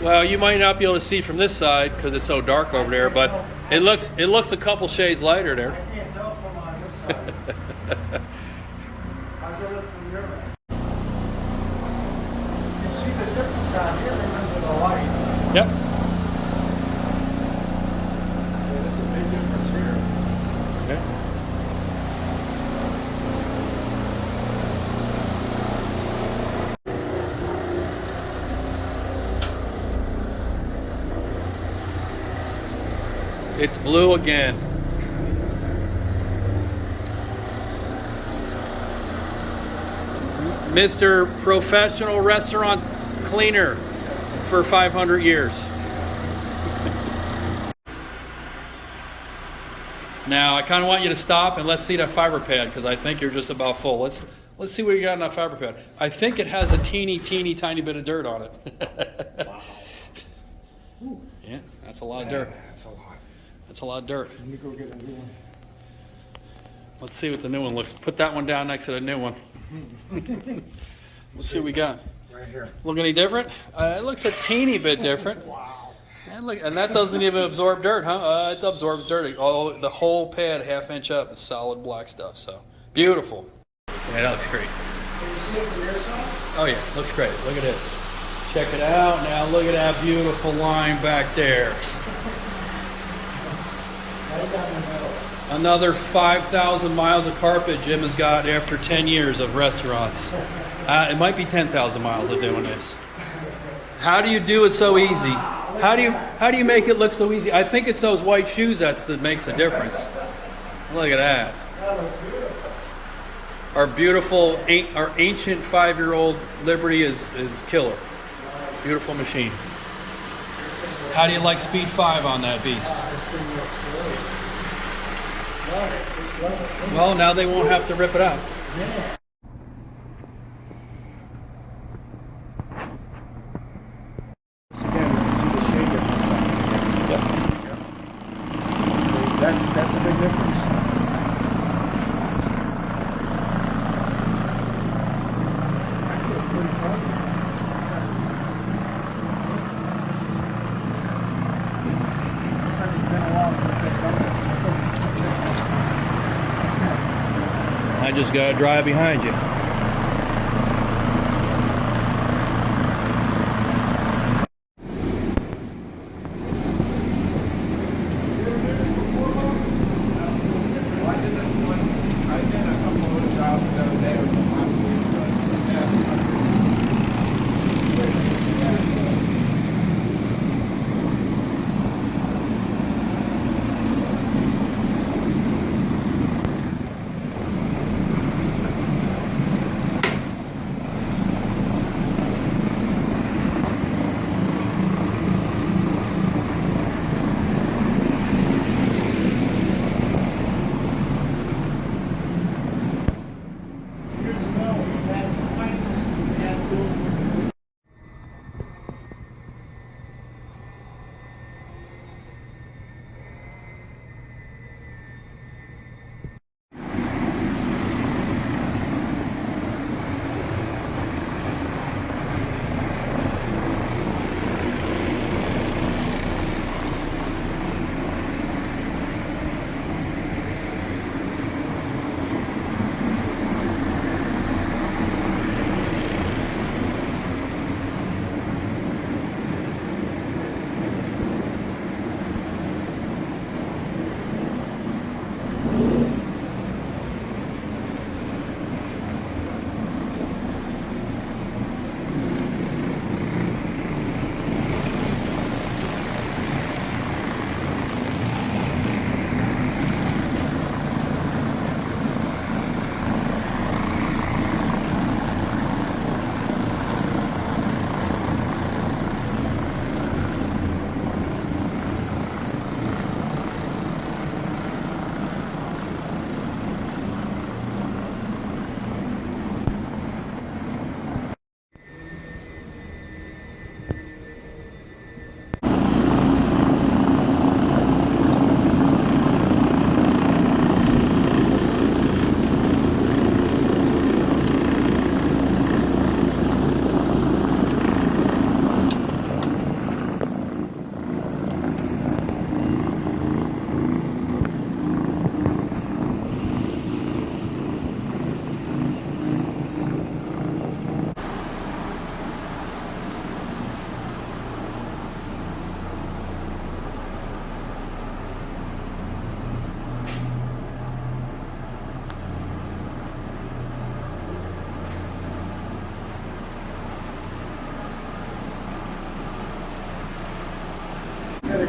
Well, you might not be able to see from this side because it's so dark over there, but it looks a couple shades lighter there. I can't tell from on this side. How's it look from your end? You see the difference out here because of the light. Yep. Yeah, there's a big difference here. Okay. It's blue again. Mr. Professional Restaurant Cleaner for 500 years. Now, I kind of want you to stop and let's see that fiber pad because I think you're just about full. Let's see what you got in that fiber pad. I think it has a teeny tiny bit of dirt on it. Wow. Yeah, that's a lot of dirt. That's a lot. That's a lot of dirt. Let me go get a new one. Let's see what the new one looks. Put that one down next to the new one. Let's see what we got. Right here. Look any different? It looks a teeny bit different. Wow. And that doesn't even absorb dirt, huh? It absorbs dirt. Oh, the whole pad, ½ inch up, is solid black stuff. So beautiful. Yeah, that looks great. Can you see it from your side? Oh yeah, looks great. Look at this. Check it out. Now look at that beautiful line back there. Right down the middle. Another 5,000 miles of carpet Jim has got after 10 years of restaurants. It might be 10,000 miles of doing this. How do you do it so easy? How do you make it look so easy? I think it's those white shoes that makes the difference. Look at that. That looks beautiful. Our ancient 5-year-old Liberty is killer. Beautiful machine. How do you like speed 5 on that beast? This thing looks great. Love it. Just love it. Well, now they won't have to rip it out. Yeah. Again, you can see the shade difference on here. Yep. That's a big difference. Actually, pretty fun. Looks like it's been a while since they've done this. I just got to drive behind you.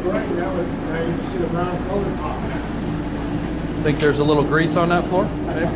started running, now you can see the brown color popping out. Think there's a little grease on that floor? Maybe?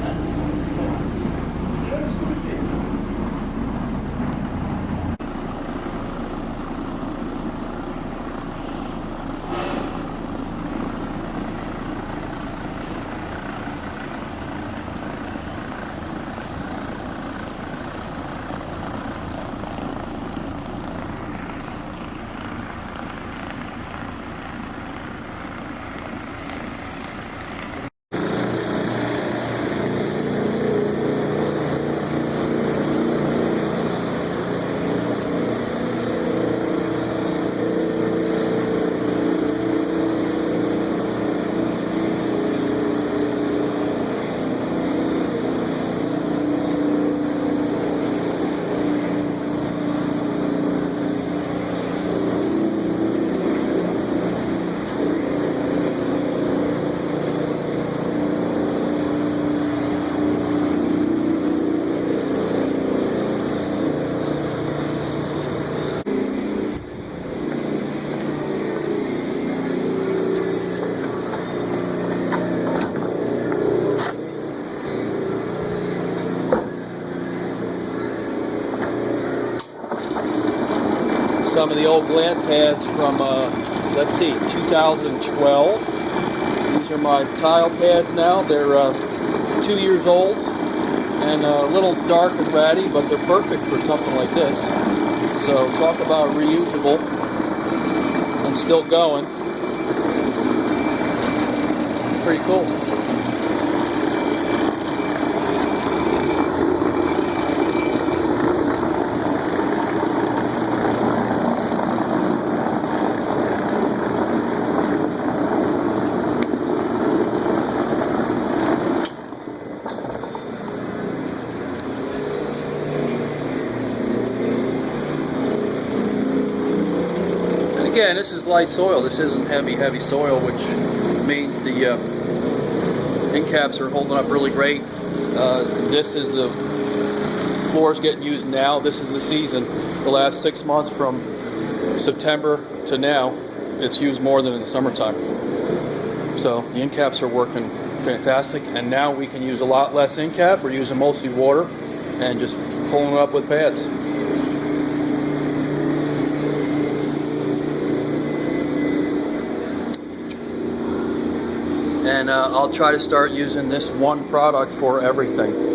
Some of the old gland pads from, let's see, 2012. These are my tile pads now. They're 2 years old and a little dark and ratty, but they're perfect for something like this. So talk about reusable and still going. Pretty cool. Again, this is light soil. This isn't heavy soil, which means the end caps are holding up really great. This is the floors getting used now. This is the season. The last 6 months from September to now, it's used more than in the summertime. So the end caps are working fantastic, and now we can use a lot less end cap. We're using mostly water and just pulling it up with pads. And I'll try to start using this one product for everything.